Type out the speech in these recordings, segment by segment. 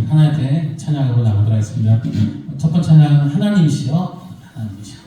하나님께 찬양으로 나가도록 하겠습니다. 첫 번째 찬양은 하나님이시여 하나님이시여.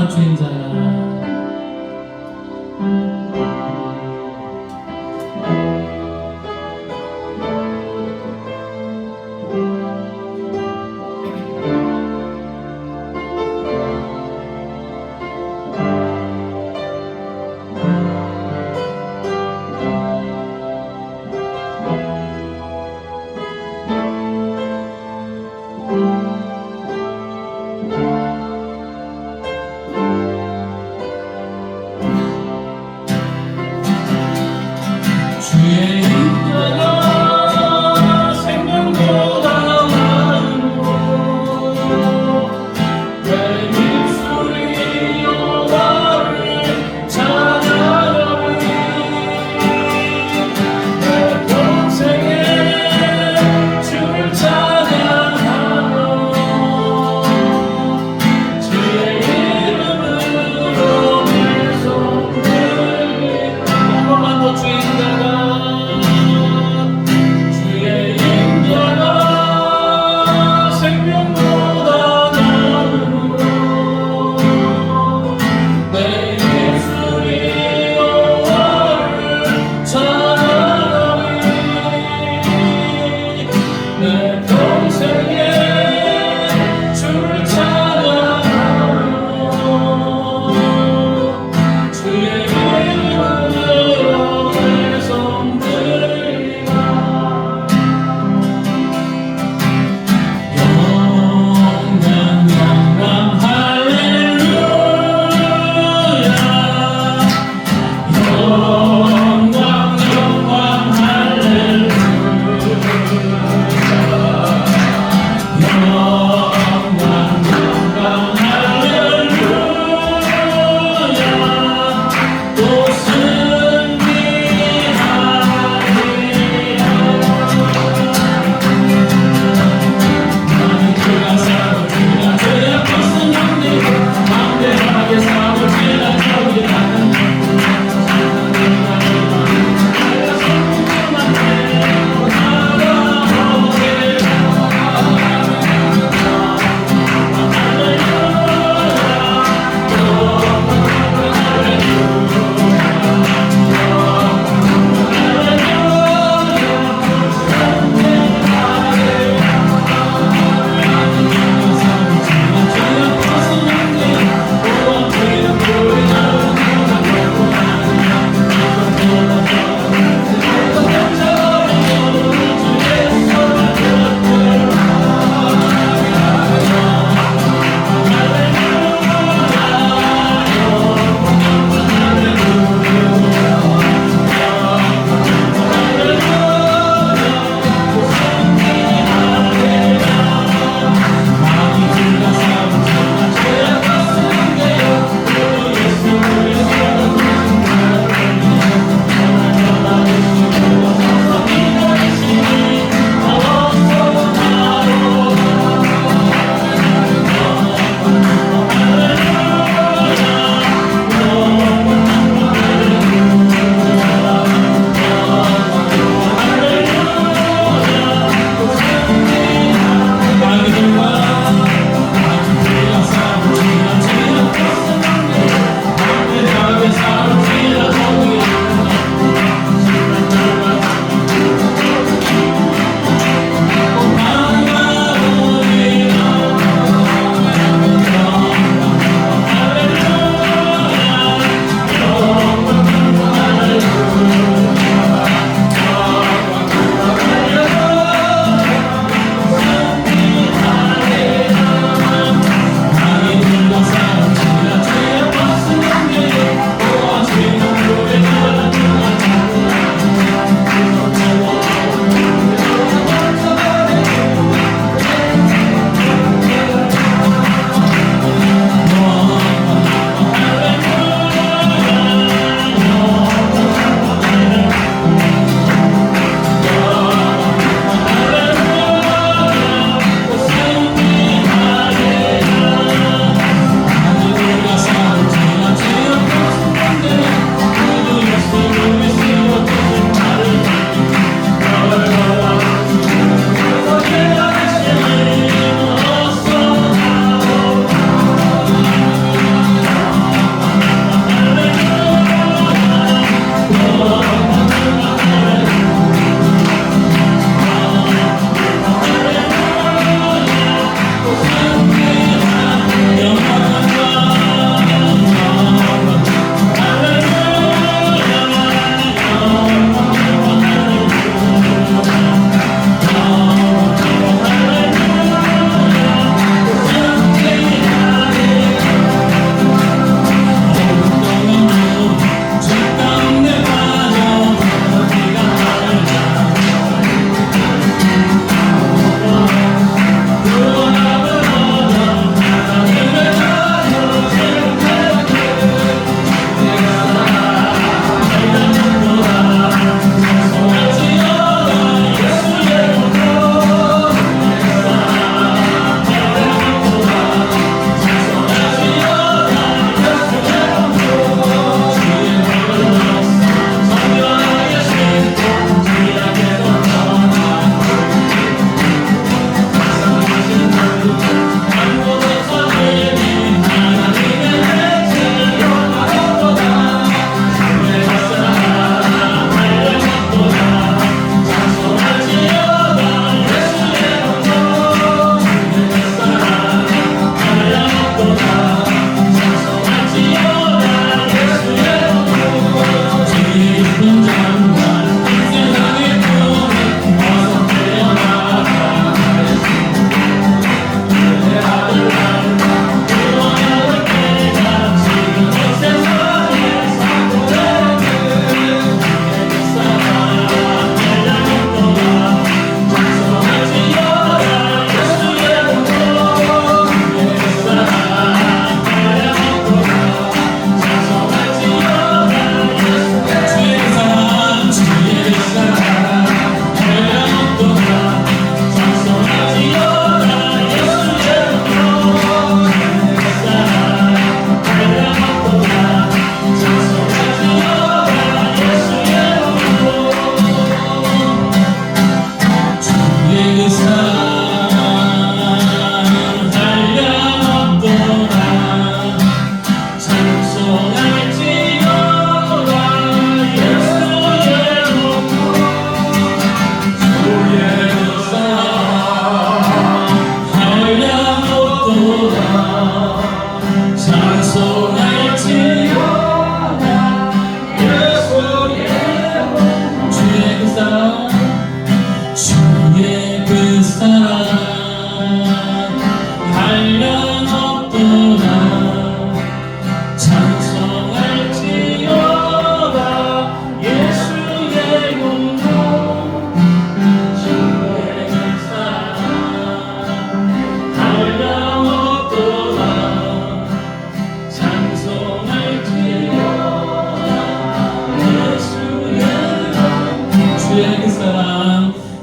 주인자야.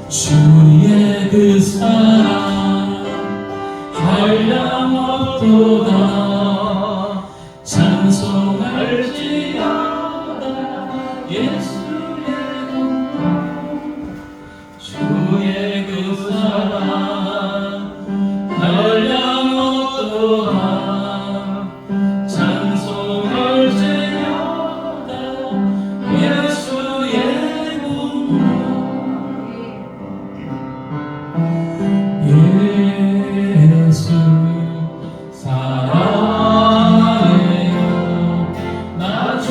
주의 그 사랑 한량없도다 찬송할지어다 예수의 주의 그 사랑 한량없도다 찬송할지어다 예수의 예수 사랑해요 나 주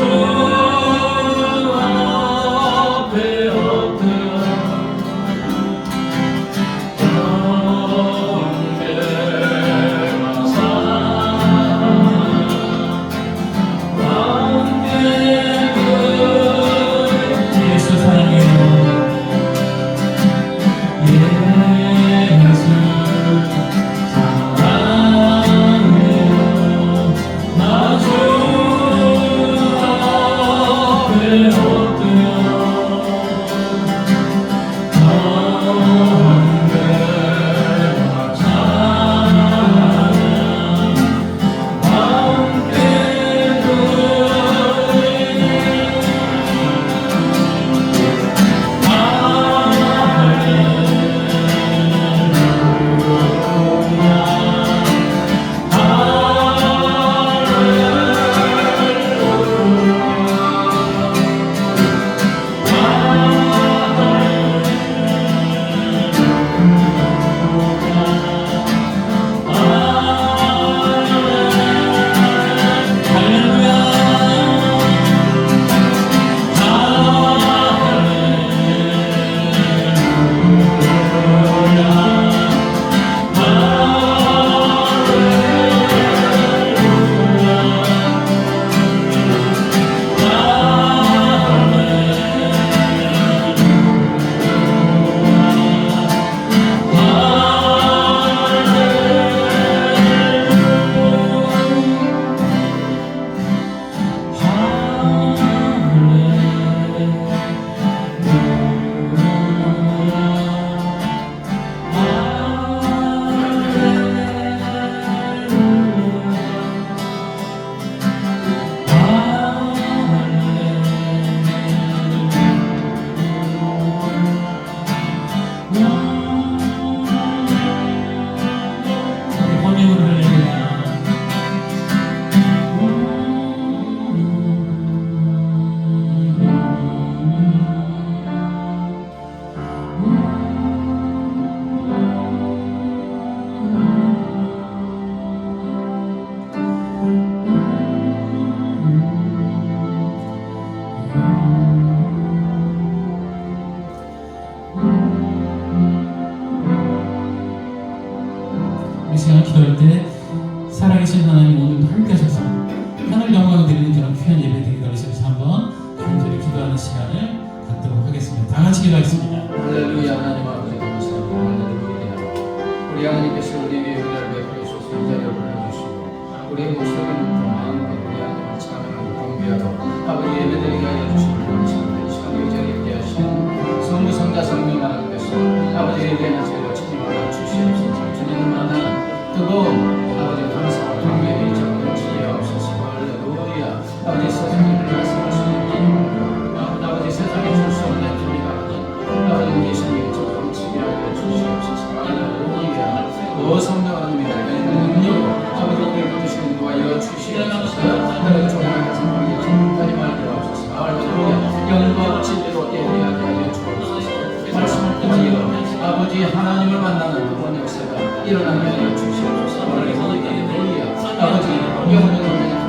앞에 엎드려 경배와 사랑 예수 사랑해요 이 시간 기도할 때 살아계신 하나님 오늘도 함께 하셔서 하늘 영광을 드리는 그런 귀한 예배 되기를 위해서 한번 간절히 기도하는 시간을 갖도록 하겠습니다. 다 같이 기도하겠습니다. 할렐루야. 하나님 아버지 감사합니다. 할렐루야. 우리 하나님께서 우리 위에 은혜를 베풀어 주셔서 이 자리에 불러주시고 우리의 목소리를 통한 우리 하나님을 찬양하고 경배하고 아버지 예배드리게 하여 주시고 이 시간 이 자리에 있게 하신 성부 성자 성령 하나님께서 아버지에 대한 죄를 책임을 주시옵소서. 주님을 만나는 뜨거운 아버지 감사와 경배의 정을 지혜하옵소서. 할렐루야. 아버지 세상을 말씀할 수 있게 아버지 세상에 줄 수 없는 주님이 아버지 우리 예수님의 정을 지혜하여 주시옵소서. 할렐루야. 오 성령 하나님의 능력 아버지 우리를 붙드시는 도하여 주시옵소서. 하나님 정말 성령의 정까지 말게 하옵소서. 할렐루야. 영과 진리로 예배하게 하여 주옵소서. 말씀을 통하여 아버지 하나님을 만나는 그런 역사가 일어나게 하여 주시옵소서. 할렐루야. 아버지 영혼을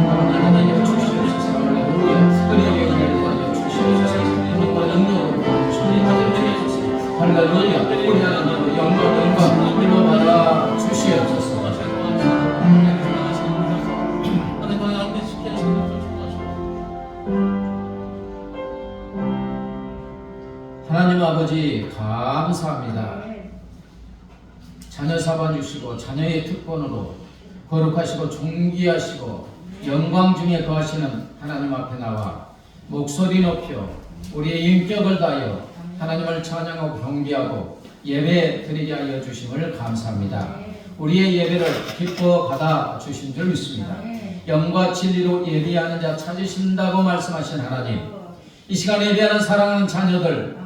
만나게 하여 주시옵소서. 할렐루야. 우리에게 은혜를 하여 주시옵소서. 우리와 능력으로 주시옵소서. 할렐루야. 우리 하나님의 영광 일로 받아 주시옵소서. 아버지 감사합니다. 자녀 사봐 주시고 자녀의 특권으로 거룩하시고 존귀하시고 영광 중에 거하시는 하나님 앞에 나와 목소리 높여 우리의 인격을 다하여 하나님을 찬양하고 경배하고 예배 드리게 하여 주심을 감사합니다. 우리의 예배를 기뻐 받아 주신 줄 믿습니다. 영과 진리로 예배하는 자 찾으신다고 말씀하신 하나님, 이 시간에 예배하는 사랑하는 자녀들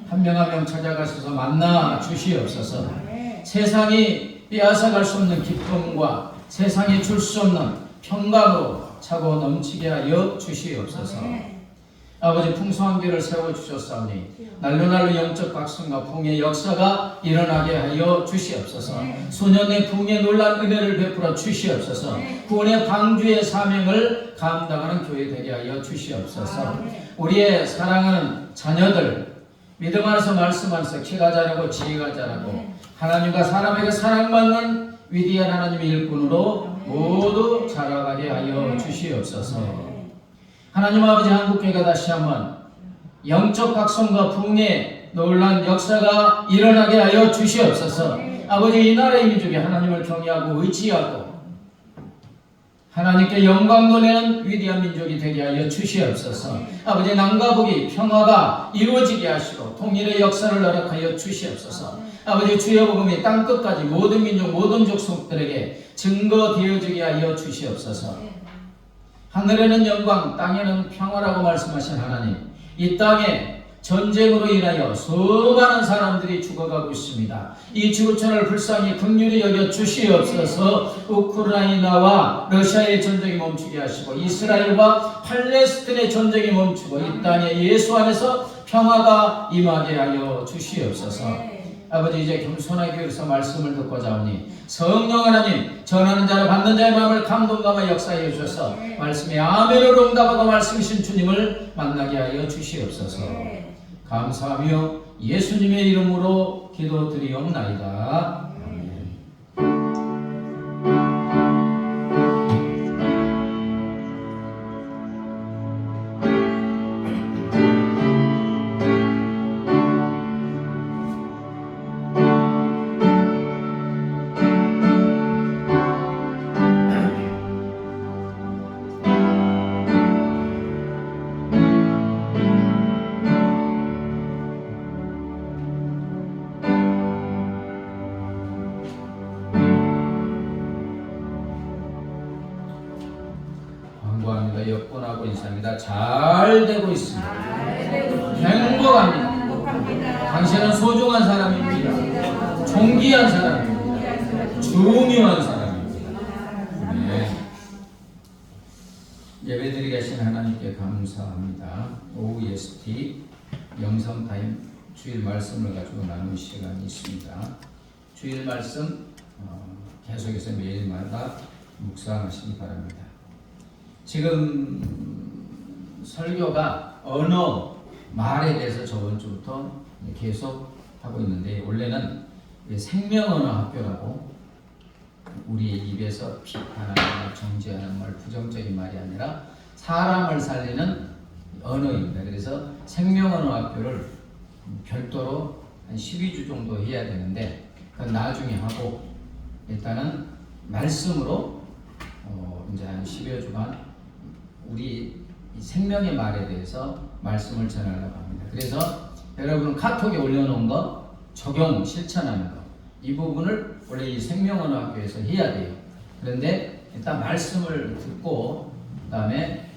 한 명 한 명 찾아가셔서 만나 주시옵소서. 세상이 빼앗아갈 수 없는 기쁨과 세상이 줄 수 없는 평강으로 차고 넘치게 하여 주시옵소서. 아버지, 풍성한 길을 세워주셨사오니 날로날로 영적 각성과 부흥의 역사가 일어나게 하여 주시옵소서. 소년의 부흥의 놀란 은혜를 베풀어 주시옵소서. 구원의 방주의 사명을 감당하는 교회 되게 하여 주시옵소서. 우리의 사랑하는 자녀들 믿음 안에서 말씀 안에서 키가 자라고 지혜가 자라고 하나님과 사람에게 사랑받는 위대한 하나님의 일꾼으로 모두 자라가게 하여 주시옵소서. 하나님 아버지, 한국교회가 다시 한번 영적 각성과 부흥의 놀란 역사가 일어나게 하여 주시옵소서. 아버지, 이 나라의 민족이 하나님을 경외하고 의지하고 하나님께 영광 돌리는 위대한 민족이 되게 하여 주시옵소서. 아버지, 남과 북이 평화가 이루어지게 하시고 통일의 역사를 허락하여 주시옵소서. 아버지, 주의 복음이 땅끝까지 모든 민족 모든 족속들에게 증거되어지게 하여 주시옵소서. 하늘에는 영광 땅에는 평화라고 말씀하신 하나님, 이 땅에 전쟁으로 인하여 수많은 사람들이 죽어가고 있습니다. 이 지구촌을 불쌍히 긍휼히 여겨 주시옵소서. 우크라이나와 러시아의 전쟁이 멈추게 하시고 이스라엘과 팔레스틴의 전쟁이 멈추고 이 땅에 예수 안에서 평화가 임하게 하여 주시옵소서. 아버지, 이제 겸손하게 여기서 말씀을 듣고자 하오니 성령 하나님, 전하는 자를 받는 자의 마음을 감동감아 역사해 주셔서 말씀에 아멘으로 응답하고 말씀이신 주님을 만나게 하여 주시옵소서. 감사하며 예수님의 이름으로 기도드리옵나이다. 여권하고 인사합니다. 잘 되고 있습니다. 행복합니다. 당신은 소중한 사람입니다. 존귀한 사람입니다. 중요한 사람입니다. 네. 예배드리게 하신 하나님께 감사합니다. 오후 예스티 영성타임 주일 말씀을 가지고 나누는 시간이 있습니다. 주일 말씀 계속해서 매일마다 묵상하시기 바랍니다. 지금 설교가 언어, 말에 대해서 저번 주부터 계속 하고 있는데, 원래는 생명언어 학교라고 우리의 입에서 비판하는 말, 정죄하는 말, 부정적인 말이 아니라 사람을 살리는 언어입니다. 그래서 생명언어 학교를 별도로 한 12주 정도 해야 되는데 그건 나중에 하고, 일단은 말씀으로 이제 한 10여 주간 우리 생명의 말에 대해서 말씀을 전하려고 합니다. 그래서 여러분은 카톡에 올려놓은 거 적용, 실천하는 거, 이 부분을 원래 이 생명언어 학교에서 해야 돼요. 그런데 일단 말씀을 듣고 그 다음에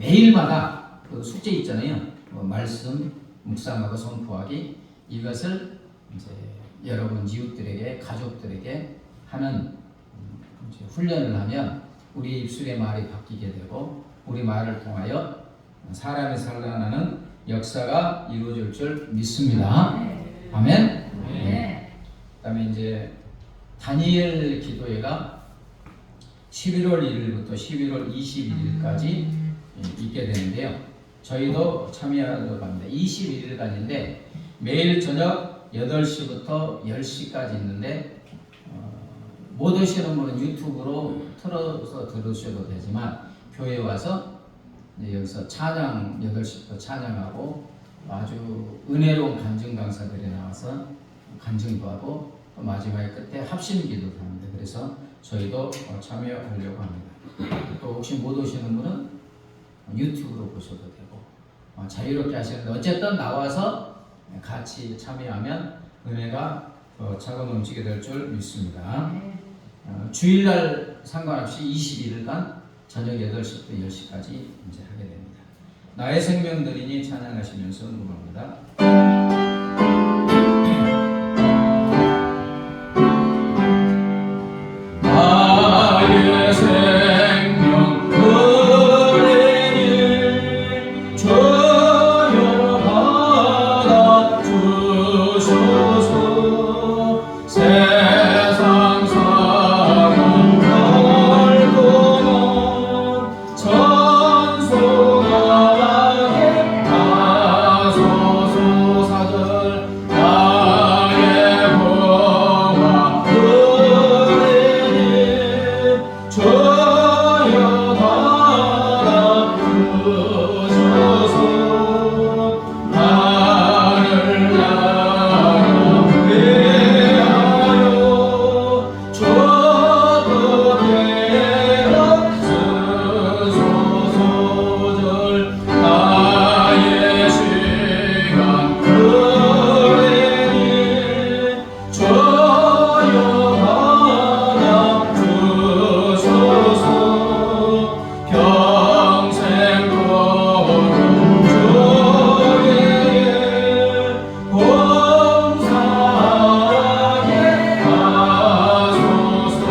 매일마다 그 숙제 있잖아요. 말씀 묵상하고 선포하기, 이것을 이제 여러분 이웃들에게, 가족들에게 하는 이제 훈련을 하면 우리 입술의 말이 바뀌게 되고 우리 말을 통하여 사람이 살아나는 역사가 이루어질 줄 믿습니다. 아멘. 네. 그다음에 이제 다니엘 기도회가 11월 1일부터 11월 21일까지 있게 되는데요. 저희도 참여하려고 합니다. 21일간인데 매일 저녁 8시부터 10시까지 있는데 못 오시는 분은 유튜브로 틀어서 들으셔도 되지만 교회에 와서 여기서 찬양 8시부터 찬양하고 아주 은혜로운 간증 강사들이 나와서 간증도 하고 또 마지막에 끝에 합심 기도도 하는데 그래서 저희도 참여하려고 합니다. 또 혹시 못 오시는 분은 유튜브로 보셔도 되고 자유롭게 하시는데 어쨌든 나와서 같이 참여하면 은혜가 차고 넘치게 될 줄 믿습니다. 주일날 상관없이 21일간 저녁 8시부터 10시까지 이제 하게 됩니다. 나의 생명 드리니 찬양하시면서 물어봅니다. 나의 생명 드리니 주여 받아 주소서. 세상 사랑 걸고는 전소하게 하소서. 사절 나의 보화 드리니 주여 받아 주소서. 하늘 나라 위하여 주도 되어 쓰소서. 나의 시간 드리니 주여 받아 주소서. 평생 도록 주에게 봉사하게 하소서.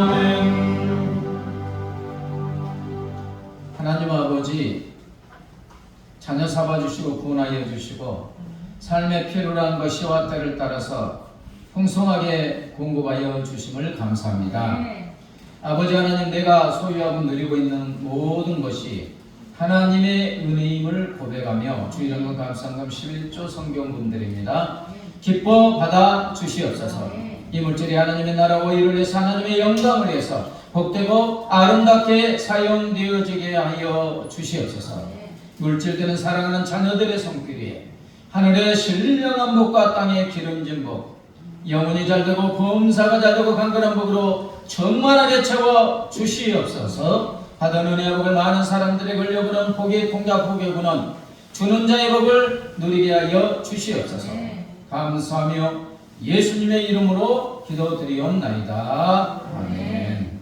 아멘. 하나님 아버지, 자녀 삼아주시고 구원하여 주시고 삶의 필요한 것이와 때를 따라서 풍성하게 공급하여 주심을 감사합니다. 아버지 하나님, 내가 소유하고 누리고 있는 모든 것이 하나님의 은혜임을 고백하며 주 이름과 감사함 11조 성경분들입니다. 기뻐 받아 주시옵소서. 이 물질이 하나님의 나라와 일을 위해서 하나님의 영광을 위해서 복되고 아름답게 사용되어지게 하여 주시옵소서. 물질들은 사랑하는 자녀들의 손길 위에 하늘의 신령한 복과 땅의 기름진 복, 영혼이 잘되고 범사가 잘되고 강건한 복으로 충만하게 채워 주시옵소서. 받은 은혜의 복을 많은 사람들의 걸려보는 복의 통자 복의 군은 주는 자의 복을 누리게 하여 주시옵소서. 감사하며 예수님의 이름으로 기도드리옵나이다. 아멘.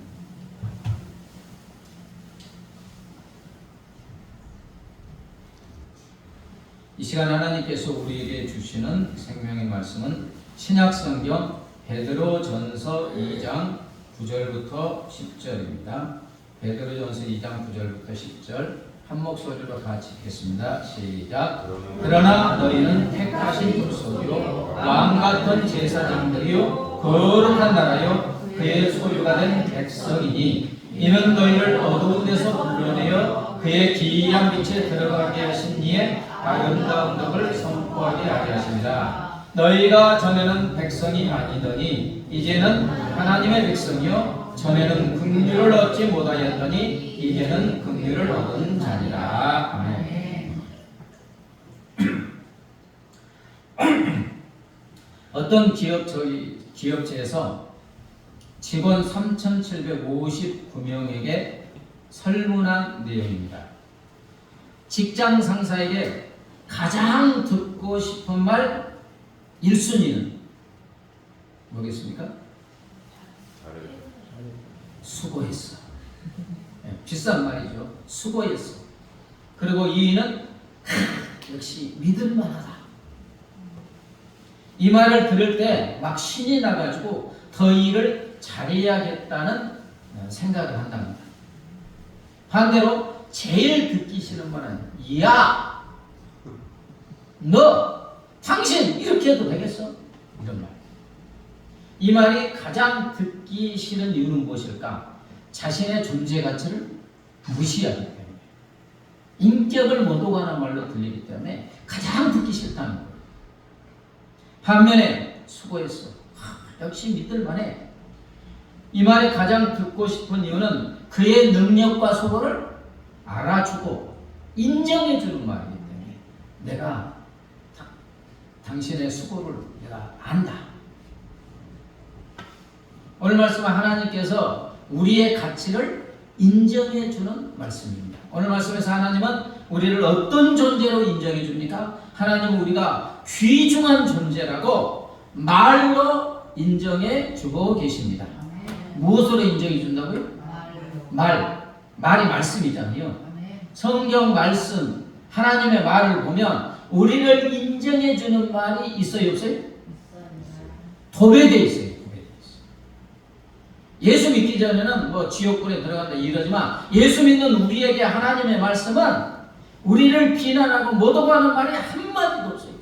이 시간 하나님께서 우리에게 주시는 생명의 말씀은 신약성경 베드로전서 2장 9절부터 10절입니다. 베드로전서 2장 9절부터 10절 한 목소리로 같이 읽겠습니다. 시작. 그러나 너희는 택하신 족속이요 왕같은 제사장들이요 거룩한 나라요 그의 소유가 된 백성이니 이는 너희를 어두운 데서 불러내어 그의 기이한 빛에 들어가게 하신 이의 아름다운 덕을 선포하게 하게 하십니다. 너희가 전에는 백성이 아니더니 이제는 하나님의 백성이요 전에는 긍휼을 얻지 못하였더니 이제는 긍휼을 얻은 자니라. 아멘. 어떤 기업체에서 직원 3,759명에게 설문한 내용입니다. 직장 상사에게 가장 듣고 싶은 말 1순위는 뭐겠습니까? 수고했어. 비싼 말이죠. 수고했어. 그리고 2위는 역시 믿을만하다. 이 말을 들을 때 막 신이 나가지고 더 일을 잘해야겠다는 생각을 한답니다. 반대로 제일 듣기 싫은 말은 야! 너! 당신! 이렇게 해도 되겠어? 이런 말. 이 말이 가장 듣기 싫은 이유는 무엇일까? 자신의 존재 가치를 무시하기 때문에, 인격을 못 오가는 말로 들리기 때문에 가장 듣기 싫다는 거예요. 반면에 수고했어. 역시 믿을만해. 이 말이 가장 듣고 싶은 이유는 그의 능력과 수고를 알아주고 인정해주는 말이기 때문에 내가 당신의 수고를 내가 안다. 오늘 말씀은 하나님께서 우리의 가치를 인정해주는 말씀입니다. 오늘 말씀에서 하나님은 우리를 어떤 존재로 인정해줍니까? 하나님은 우리가 귀중한 존재라고 말로 인정해주고 계십니다. 무엇으로 인정해준다고요? 말이 말씀이잖아요. 성경 말씀, 하나님의 말을 보면 우리를 인정해주는 말이 있어요, 없어요? 도배되어 있어요. 예수 믿기 전에는 뭐 지옥불에 들어간다 이러지만 예수 믿는 우리에게 하나님의 말씀은 우리를 비난하고 모독하는 말이 한마디도 없어요.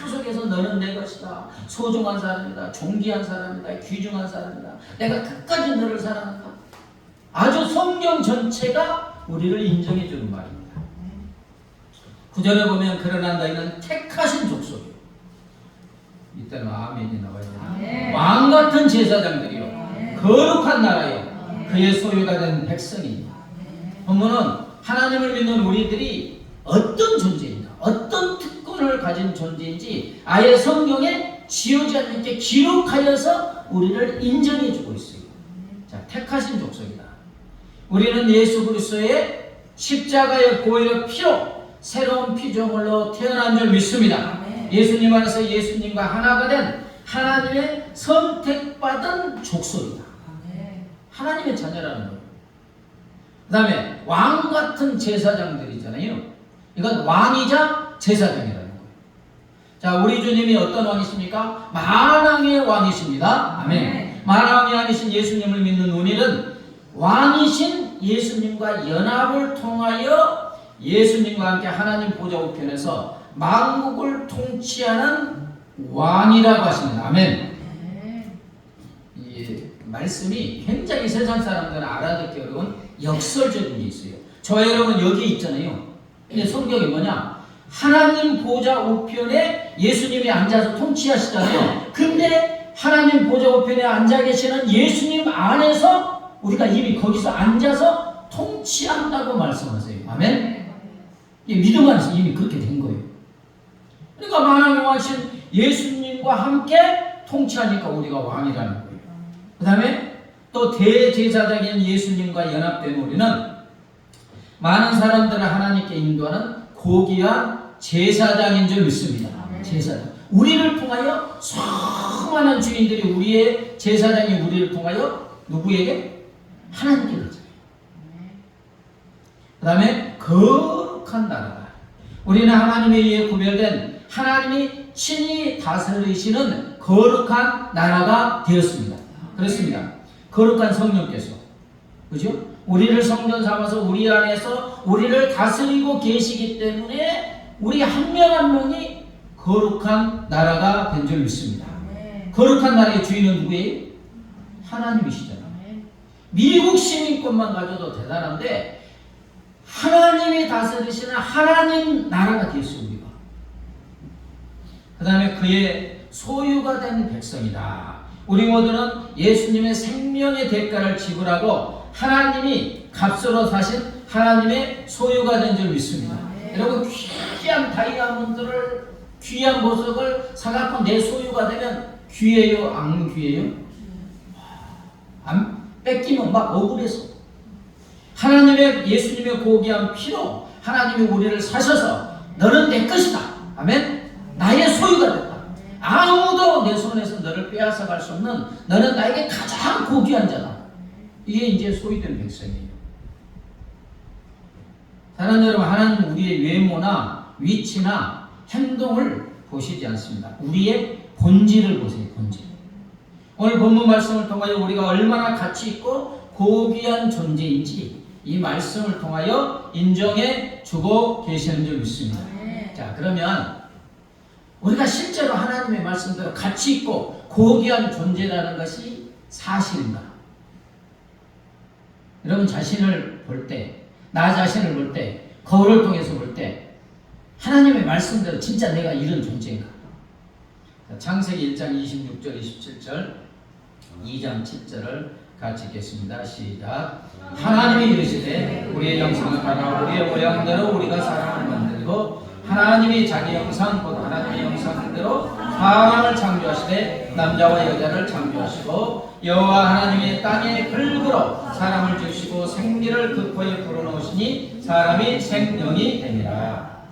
계속해서 너는 내 것이다. 소중한 사람이다. 존귀한 사람이다. 귀중한 사람이다. 내가 끝까지 너를 사랑한다. 아주 성경 전체가 우리를 인정해 주는 말입니다. 구절에 보면 그러나 너희는 택하신 족속이요. 이때는 아멘이 나와야 되나? 왕같은 제사장들이요. 거룩한 나라요. 그의 소유가 된 백성이요. 본문은 하나님을 믿는 우리들이 어떤 존재인가, 어떤 특권을 가진 존재인지 아예 성경에 지우지 않게 기록하여서 우리를 인정해주고 있어요. 자, 택하신 족속이다. 우리는 예수 그리스도의 십자가의 보혈의 피로 새로운 피조물로 태어난 줄 믿습니다. 예수님 안에서 예수님과 하나가 된 하나님의 선택받은 족속이다. 하나님의 자녀라는 거예요. 그 다음에 왕같은 제사장들이잖아요. 이건 왕이자 제사장이라는 거예요. 자, 우리 주님이 어떤 왕이십니까? 만왕의 왕이십니다. 아멘. 만왕의 왕이신 예수님을 믿는 우리는 왕이신 예수님과 연합을 통하여 예수님과 함께 하나님 보좌 우편에서 만국을 통치하는 왕이라고 하십니다. 아멘. 이 말씀이 굉장히 세상 사람들은 알아듣기 어려운 역설적인 게 있어요. 저 여러분 여기 있잖아요. 근데 성경이 뭐냐? 하나님 보좌 우편에 예수님이 앉아서 통치하시잖아요. 근데 하나님 보좌 우편에 앉아 계시는 예수님 안에서 우리가 이미 거기서 앉아서 통치한다고 말씀하세요. 아멘? 믿음 안에서 이미 그렇게 된 거예요. 그러니까 만왕의 왕이신 예수님과 함께 통치하니까 우리가 왕이라는 거예요. 그 다음에 또 대제사장인 예수님과 연합된 우리는 많은 사람들을 하나님께 인도하는 고귀한 제사장인 줄 믿습니다. 제사장. 우리를 통하여 수많은 주인들이 우리의 제사장이 우리를 통하여 누구에게? 하나님께 가잖아요. 그 다음에 거룩한 나라다. 우리는 하나님에 의해 구별된 하나님이 친히 다스리시는 거룩한 나라가 되었습니다. 그렇습니다. 거룩한 성령께서, 그죠? 우리를 성전 삼아서 우리 안에서 우리를 다스리고 계시기 때문에 우리 한 명 한 명이 거룩한 나라가 된 줄 믿습니다. 거룩한 나라의 주인은 누구예요? 하나님이시잖아요. 미국 시민권만 가져도 대단한데 하나님이 다스리시는 하나님 나라가 되었어요. 우리가. 그 다음에 그의 소유가 된 백성이다. 우리 모두는 예수님의 생명의 대가를 지불하고 하나님이 값으로 사신 하나님의 소유가 된 줄 믿습니다. 여러분 귀한 다이아몬드를 귀한 보석을 사갖고 내 소유가 되면 귀해요? 안 귀해요? 안 뺏기면 막 억울해서. 하나님의 예수님의 고귀한 피로 하나님이 우리를 사셔서 너는 내 것이다. 아멘. 나의 소유가 됐다. 아무도 내 손에서 너를 빼앗아 갈 수 없는 너는 나에게 가장 고귀한 자다. 이게 이제 소유된 백성이에요. 사랑하는 여러분, 하나님은 우리의 외모나 위치나 행동을 보시지 않습니다. 우리의 본질을 보세요. 본질. 오늘 본문 말씀을 통하여 우리가 얼마나 가치 있고 고귀한 존재인지 이 말씀을 통하여 인정해 주고 계시는 줄 믿습니다. 자, 그러면 우리가 실제로 하나님의 말씀대로 가치 있고 고귀한 존재라는 것이 사실인가? 여러분 자신을 볼 때, 나 자신을 볼 때, 거울을 통해서 볼 때 하나님의 말씀대로 진짜 내가 이런 존재인가? 창세기 1장 26절 27절 2장 7절을 같이 읽겠습니다. 시작. 하나님이 이르시되 우리의 형상을 따라 우리의 모양대로 우리가 사람을 만들고 하나님이 자기 형상 곧 하나님의 형상대로 사람을 창조하시되 남자와 여자를 창조하시고 여호와 하나님의 땅에 흙으로 사람을 주시고 생기를 그 코에 불어넣으시니 사람이 생명이 되니라.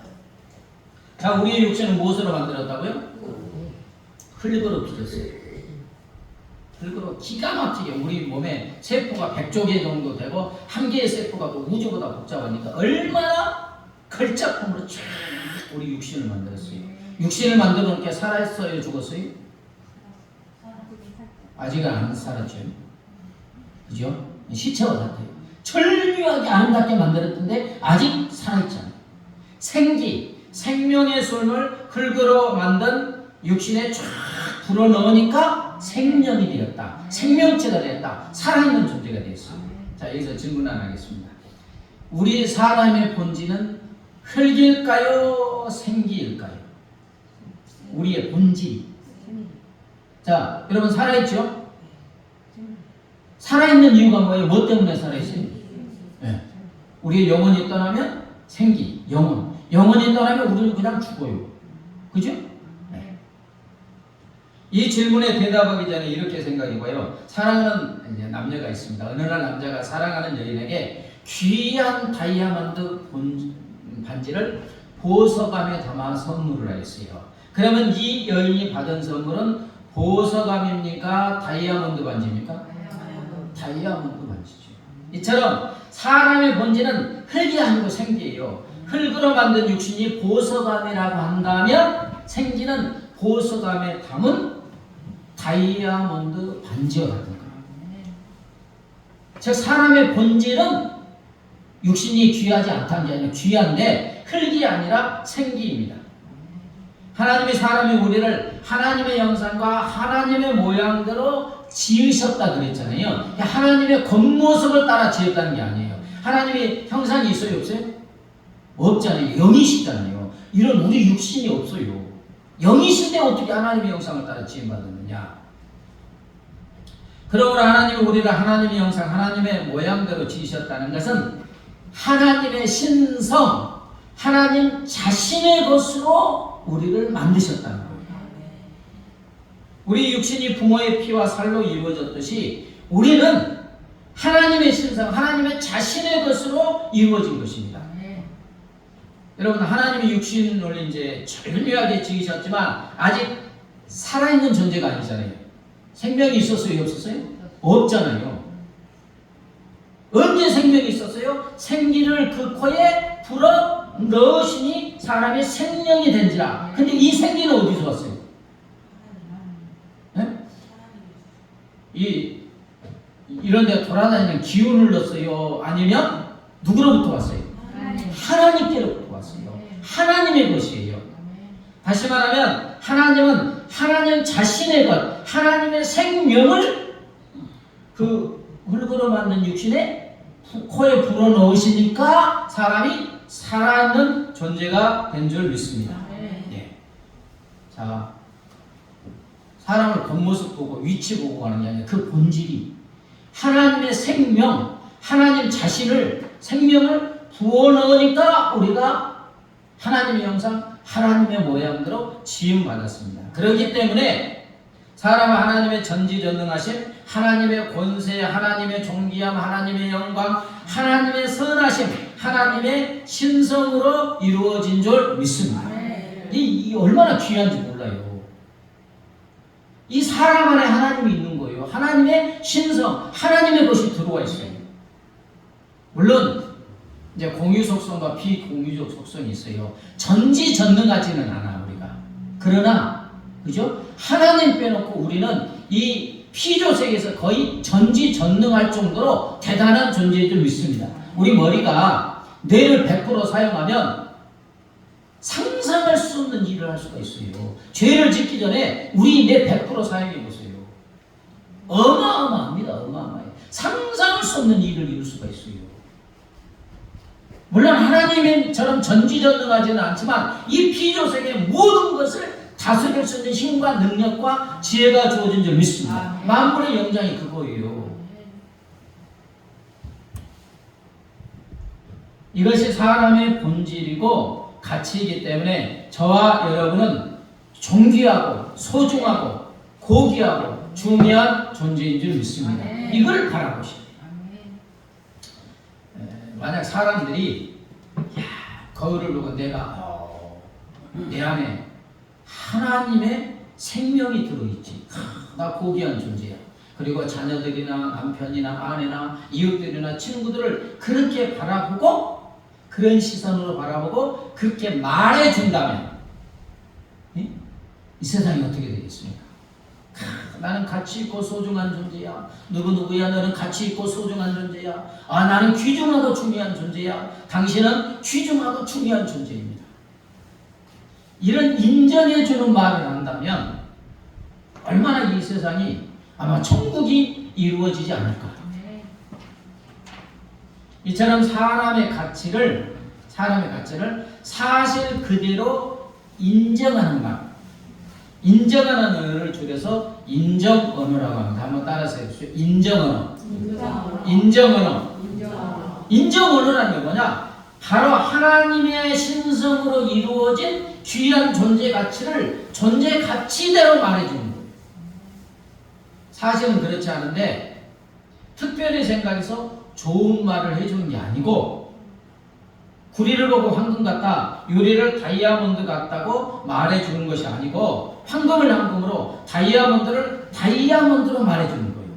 자, 우리의 육체는 무엇으로 만들었다고요? 흙으로 빚었어요. 흙으로 기가 막히게 우리 몸에 세포가 100조 개 정도 되고 한 개의 세포가 또 우주보다 복잡하니까 얼마나 걸작품으로 쫙 우리 육신을 만들었어요. 육신을 만들어 놓게 살았어요, 죽었어요? 아직은 안 살았죠. 그죠? 시체와 같아요. 절묘하게 아름답게 만들었던데 아직 살아있잖아요. 생기, 생명의 숨을 흙으로 만든 육신에 쫙 불어넣으니까 생명이 되었다. 생명체가 되었다. 살아있는 존재가 되었어요. 자, 여기서 질문 하나 하겠습니다. 우리 사람의 본질은 흙일까요? 생기일까요? 우리의 본질이. 자, 여러분 살아있죠? 살아있는 이유가 뭐예요? 뭐 때문에 살아있어요? 네. 우리의 영혼이 떠나면 생기, 영혼. 영혼이 떠나면 우리는 그냥 죽어요. 그죠? 네. 이 질문에 대답하기 전에 이렇게 생각해봐요. 사랑하는 이제 남녀가 있습니다. 어느 날 남자가 사랑하는 여인에게 귀한 다이아몬드 반지를 보석함에 담아 선물을 했어요. 그러면 이 여인이 받은 선물은 보석함입니까? 다이아몬드 반지입니까? 다이아몬드 반지죠. 이처럼 사람의 본질은 흙이 아니고 생기예요. 흙으로 만든 육신이 보석함이라고 한다면 생기는 보석함에 담은 다이아몬드 반지와 같은 거예요. 즉 사람의 본질은 육신이 귀하지 않다는 게 아니라 귀한데 흙이 아니라 생기입니다. 하나님이 사람이 우리를 하나님의 형상과 하나님의 모양대로 지으셨다 그랬잖아요. 하나님의 겉모습을 따라 지었다는 게 아니에요. 하나님이 형상이 있어요? 없어요? 없잖아요. 영이시잖아요. 이런 우리 육신이 없어요. 영이신데 어떻게 하나님의 형상을 따라 지음받았느냐? 그러므로 하나님이 우리를 하나님의 형상, 하나님의 모양대로 지으셨다는 것은 하나님의 신성, 하나님 자신의 것으로 우리를 만드셨다는 거예요. 우리 육신이 부모의 피와 살로 이루어졌듯이 우리는 하나님의 신성, 하나님의 자신의 것으로 이루어진 것입니다. 여러분, 하나님이 육신을 이제 절묘하게 지으셨지만 아직 살아있는 존재가 아니잖아요. 생명이 있었어요? 없었어요? 없잖아요. 언제 생명이 있었어요? 생기를 그 코에 불어 넣으시니 사람의 생명이 된지라. 근데 이 생기는 어디서 왔어요? 네? 이런 데 돌아다니는 기운을 넣었어요? 아니면 누구로부터 왔어요? 하나님께로부터 왔어요. 하나님의 것이에요. 다시 말하면 하나님은 하나님 자신의 것, 하나님의 생명을 그 흙으로 만든 육신에 코에 불어넣으시니까 사람이 살아있는 존재가 된 줄 믿습니다. 네. 자, 사람을 겉모습 보고 위치 보고 하는 게 아니라 그 본질이 하나님의 생명, 하나님 자신을 생명을 부어넣으니까 우리가 하나님의 형상, 하나님의 모양대로 지음받았습니다. 그렇기 때문에 사람은 하나님의 전지전능하심, 하나님의 권세, 하나님의 존귀함, 하나님의 영광, 하나님의 선하심, 하나님의 신성으로 이루어진 줄 믿습니다. 이 얼마나 귀한지 몰라요. 이 사람 안에 하나님이 있는 거예요. 하나님의 신성, 하나님의 것이 들어와 있어요. 물론 이제 공유 속성과 비공유적 속성이 있어요. 전지전능하지는 않아 우리가. 그러나 그죠? 하나님 빼놓고 우리는 이 피조 세계에서 거의 전지전능할 정도로 대단한 존재인 줄 믿습니다. 우리 머리가 뇌를 100% 사용하면 상상할 수 없는 일을 할 수가 있어요. 죄를 짓기 전에 우리 뇌 100% 사용해 보세요. 어마어마합니다. 어마어마해요. 상상할 수 없는 일을 이룰 수가 있어요. 물론 하나님처럼 전지전능하지는 않지만 이 피조 세계의 모든 것을 다스릴 수 있는 힘과 능력과 지혜가 주어진 줄 믿습니다. 만물의 영장이 그거예요. 이것이 사람의 본질이고 가치이기 때문에 저와 여러분은 존귀하고 소중하고 고귀하고 중요한 존재인 줄 믿습니다. 이걸 바라보십시오. 만약 사람들이 거울을 보고 내가 내 안에 하나님의 생명이 들어있지. 나 고귀한 존재야. 그리고 자녀들이나 남편이나 아내나 이웃들이나 친구들을 그렇게 바라보고 그런 시선으로 바라보고 그렇게 말해준다면 이 세상이 어떻게 되겠습니까? 나는 가치 있고 소중한 존재야. 누구누구야 너는 가치 있고 소중한 존재야. 나는 귀중하고 중요한 존재야. 당신은 귀중하고 중요한 존재입니다. 이런 인정해주는 말을 한다면 얼마나 이 세상이 아마 천국이 이루어지지 않을까. 이처럼 사람의 가치를 사실 그대로 인정하는 말, 인정하는 언어를 줄여서 인정언어라고 합니다. 한번 따라서 해주세요. 인정언어. 인정언어라는 게 뭐냐? 바로 하나님의 신성으로 이루어진 귀한 존재 가치를 존재 가치대로 말해주는 거예요. 사실은 그렇지 않은데 특별히 생각해서 좋은 말을 해주는 게 아니고 구리를 보고 황금 같다, 유리를 다이아몬드 같다고 말해주는 것이 아니고 황금을 황금으로 다이아몬드를 다이아몬드로 말해주는 거예요.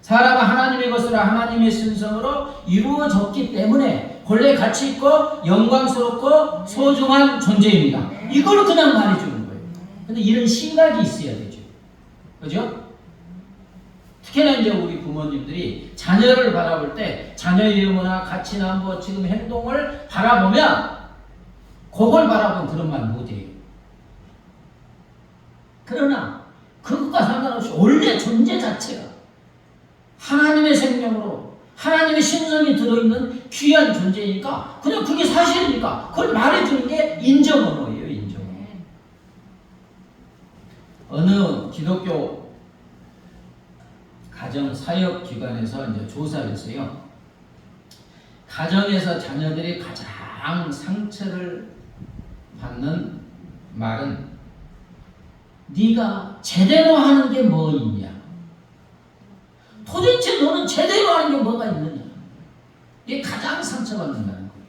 사람은 하나님의 것으로 하나님의 신성으로 이루어졌기 때문에 본래 가치 있고 영광스럽고 소중한 존재입니다. 이걸 그냥 말해주는 거예요. 근데 이런 생각이 있어야 되죠. 그죠? 특히나 이제 우리 부모님들이 자녀를 바라볼 때 자녀의 유머나 가치나 뭐 지금 행동을 바라보면 그걸 바라보면 그런 말 못해요. 그러나 그것과 상관없이 원래 존재 자체가 하나님의 생명으로 하나님의 신성이 들어있는 귀한 존재니까 그냥 그게 사실이니까 그걸 말해주는 게 인정언어예요. 인정언어. 어느 기독교 가정 사역기관에서 이제 조사를 했어요. 가정에서 자녀들이 가장 상처를 받는 말은 네가 제대로 하는 게 뭐 있냐? 도대체 너는 제대로 하는 게 뭐가 있느냐? 이게 가장 상처받는다는 거예요.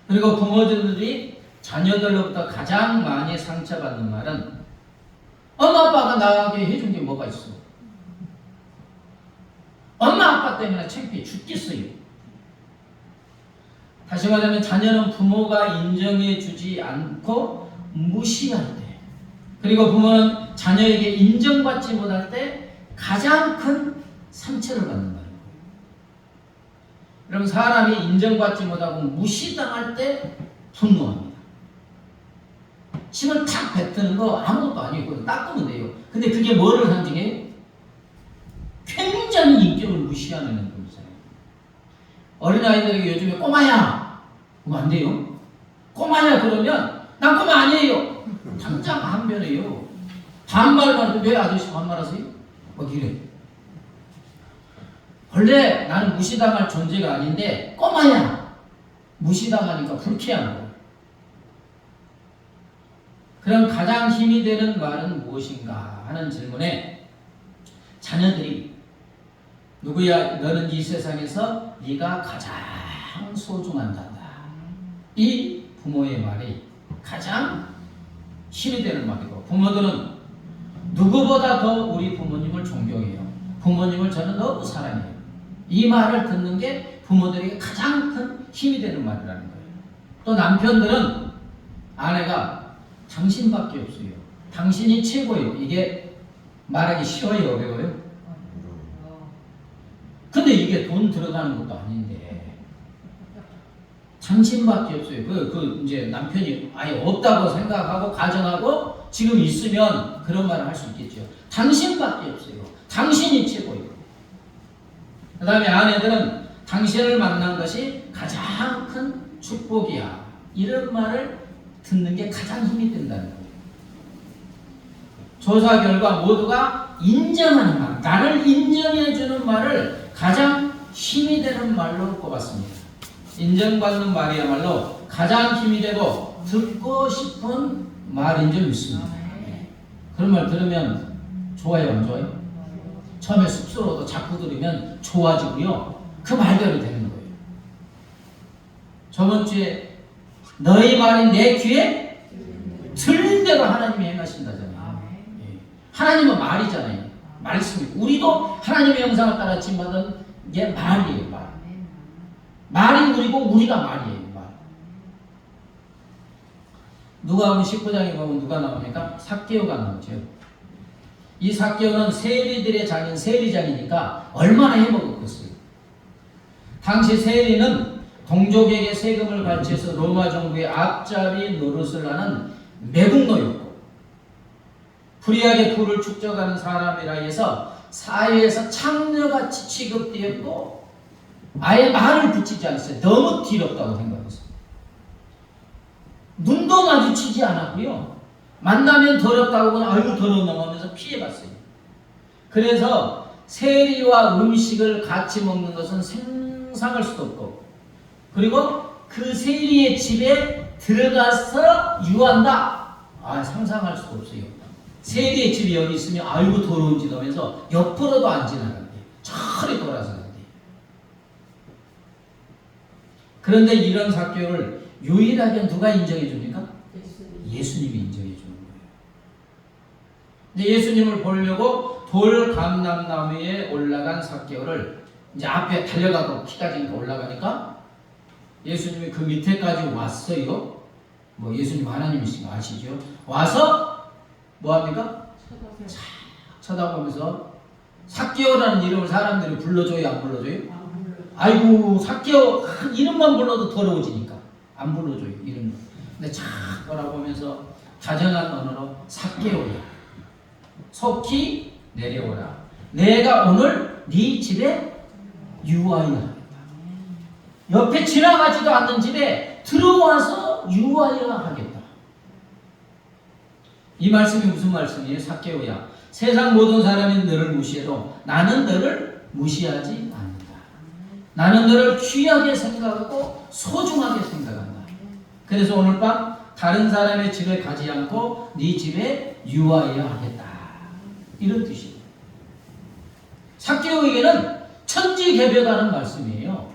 그리고 부모들이 자녀들로부터 가장 많이 상처받는 말은 엄마 아빠가 나에게 해준 게 뭐가 있어? 엄마 아빠 때문에 창피해 죽겠어요. 다시 말하면 자녀는 부모가 인정해 주지 않고 무시할 때, 그리고 부모는 자녀에게 인정받지 못할 때 가장 큰 상처를 받는다는 거예요. 여러분, 사람이 인정받지 못하고 무시당할 때 분노합니다. 힘을 탁 뱉는 거 아무것도 아니고 닦으면 돼요. 근데 그게 뭐를 상징해요? 굉장히 인격을 무시하는 분이잖아요. 어린아이들에게 요즘에 꼬마야! 그러면 안 돼요. 꼬마야 그러면 난 꼬마 아니에요. 당장 한변해요. 반말만 해도 왜 아저씨 반말하세요? 막 이래. 원래 나는 무시당할 존재가 아닌데 꼬마야! 무시당하니까 불쾌한 거예요. 그럼 가장 힘이 되는 말은 무엇인가 하는 질문에 자녀들이 누구야? 너는 이 세상에서 네가 가장 소중하단다. 이 부모의 말이 가장 힘이 되는 말이고, 부모들은 누구보다 더 우리 부모님을 존경해요. 부모님을 저는 너무 사랑해요. 이 말을 듣는 게 부모들에게 가장 큰 힘이 되는 말이라는 거예요. 또 남편들은 아내가 당신밖에 없어요. 당신이 최고예요. 이게 말하기 쉬워요? 어려워요? 근데 이게 돈 들어가는 것도 아닌데 당신밖에 없어요. 이제 남편이 아예 없다고 생각하고 가정하고 지금 있으면 그런 말을 할 수 있겠죠. 당신밖에 없어요. 당신이 최고예요. 그 다음에 아내들은 당신을 만난 것이 가장 큰 축복이야. 이런 말을 듣는 게 가장 힘이 된다는 거예요. 조사 결과 모두가 인정하는 말, 나를 인정해주는 말을 가장 힘이 되는 말로 꼽았습니다. 인정받는 말이야말로 가장 힘이 되고 듣고 싶은 말인 줄 믿습니다. 그런 말 들으면 좋아요, 안 좋아요? 처음에 쑥스러워도 자꾸 들으면 좋아지고요. 그 말대로 되는 거예요. 저번 주에 너희 말이 내 귀에 들린 대로 하나님이 행하신다잖아요. 예. 하나님은 말이잖아요. 말씀이. 우리도 하나님의 형상을 따라 지음받은 게 말이에요. 말. 말이 우리고 우리가 말이에요. 말. 누가복음 19장에 보면 누가 나옵니까? 삭개오가 나오죠. 이 삭개오는 세리들의 장인 세리장이니까 얼마나 해먹었겠어요. 당시 세리는 동족에게 세금을 발치해서 로마 정부의 앞잡이 노릇을 하는 매국노였고 불의하게 부를 축적하는 사람이라 해서 사회에서 창녀같이 취급되었고 아예 말을 붙이지 않았어요. 너무 더럽다고 생각했어요. 눈도 마주치지 않았고요. 만나면 더럽다고 그냥 아이고 더러운 놈 하면서 피해갔어요. 그래서 세리와 음식을 같이 먹는 것은 상상할 수도 없고 그리고 그 세리의 집에 들어가서 유한다. 상상할 수가 없어요. 세리의 집이 여기 있으면 아이고 더러운 짓 하면서 옆으로도 안 지나간대. 저리 돌아서 간대. 그런데 이런 삭개오를 유일하게 누가 인정해 줍니까? 예수님이 인정해 주는 거예요. 근데 예수님을 보려고 돌 감람나무에 올라간 삭개오를 이제 앞에 달려가고 키가 지니까 올라가니까 예수님이 그 밑에까지 왔어요. 뭐 예수님 하나님이신 거 아시죠? 와서 뭐합니까? 쳐다보면서 삭개오라는 이름을 사람들이 불러줘요? 안 불러줘요? 아이고 삭개오 이름만 불러도 더러워지니까 안 불러줘요. 이름만. 근데 착 돌아보면서 다정한 언어로 삭개오야 속히 내려오라. 내가 오늘 네 집에 유하여 하겠다. 옆에 지나가지도 않는 집에 들어와서 유하여 하겠다. 이 말씀이 무슨 말씀이에요? 삭개오야 세상 모든 사람이 너를 무시해도 나는 너를 무시하지 않는다. 나는 너를 귀하게 생각하고 소중하게 생각한다. 그래서 오늘 밤 다른 사람의 집에 가지 않고 네 집에 유하여 하겠다. 이런 뜻이에요. 삭개오에게는 천지개벽하는 말씀이에요.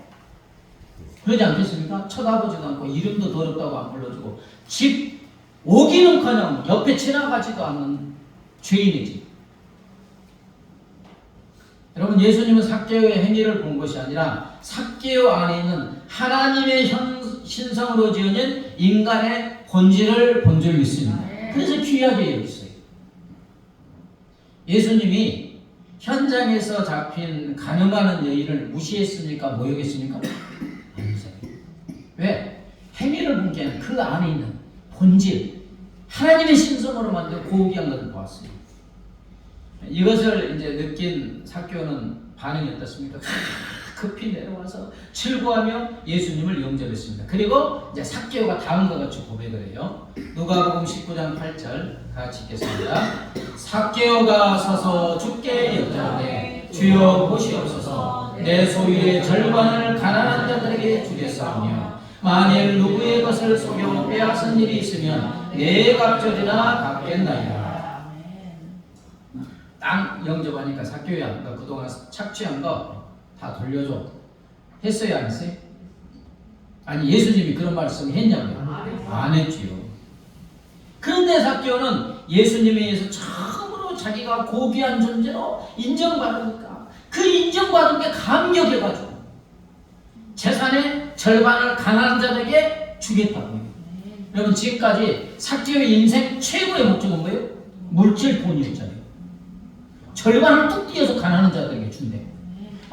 그러지 않겠습니까? 쳐다보지도 않고 이름도 더럽다고 안 불러주고 집 오기는커녕 옆에 지나가지도 않는 죄인이지. 여러분 예수님은 삭개오의 행위를 본 것이 아니라 삭개오 안에 있는 하나님의 신성으로 지어진 인간의 본질을 본 줄 믿습니다. 그래서 귀하게 여겼어요. 예수님이 현장에서 잡힌 가늠하는 여인을 무시했습니까? 모욕했습니까? 아니잖아요. 왜? 행위를 본 게 아니라 그 안에 있는 본질, 하나님의 신성으로 만든 고귀한 것을 보았어요. 이것을 이제 느낀 삭개오는 반응이 어떻습니까? 급히 내려와서 즐거워하며 예수님을 영접했습니다. 그리고 이제 삭개오가 다음과 같이 고백을 해요. 누가복음 19장 8절 같이 읽겠습니다. 삭개오가 서서 주께 여짜오되 주여 보시옵소서 내 소유의 절반을 가난한 자들에게 주겠사오며 만일 누구의 것을 속여 빼앗은 일이 있으면 네 갑절이나 갚겠나이다. 땅 영접하니까 삭개오야 너 그동안 착취한 거 다 돌려줘. 했어요? 안 했어요? 아니 예수님이 그런 말씀 했냐고요? 안 했지요. 그런데 삭개오는 예수님에 의해서 처음으로 자기가 고귀한 존재로 인정받으니까 그 인정받은 게 감격해가지고 재산의 절반을 가난한 자들에게 주겠다고요. 여러분 지금까지 삭개오의 인생 최고의 목적은 뭐예요? 물질 돈이었잖아요. 절반을 뚝 띄어서 가난한 자들에게 준대.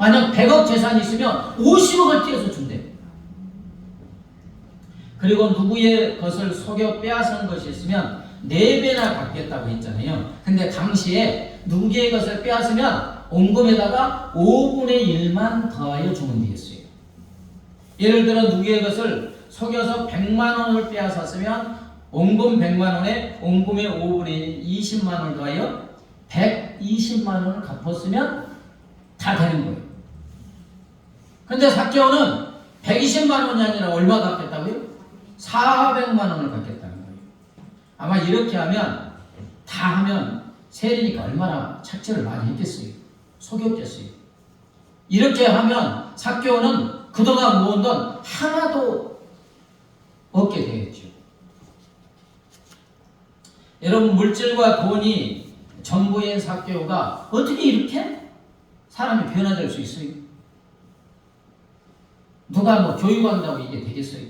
만약 100억 재산이 있으면 50억을 띄어서 준대. 그리고 누구의 것을 속여 빼앗은 것이 있으면 4배나 갚겠다고 했잖아요. 근데 당시에 누구의 것을 빼앗으면 온금에다가 5분의 1만 더하여 주면 되겠어요. 예를 들어 누구의 것을 속여서 100만 원을 빼앗았으면 원금 100만 원에 원금의 5분의 20만 원을 더하여 120만 원을 갚았으면 다 되는 거예요. 그런데 삭개오는 120만 원이 아니라 얼마 갚겠다고요? 400만 원을 갚겠다는 거예요. 아마 이렇게 하면 다 하면 세리니까 얼마나 착취를 많이 했겠어요. 속였겠어요. 이렇게 하면 삭개오는 그동안 모은 돈 하나도 없게 되겠죠. 여러분, 물질과 돈이 전부인 삭개오가 어떻게 이렇게 사람이 변화될 수 있어요? 누가 뭐 교육한다고 이게 되겠어요?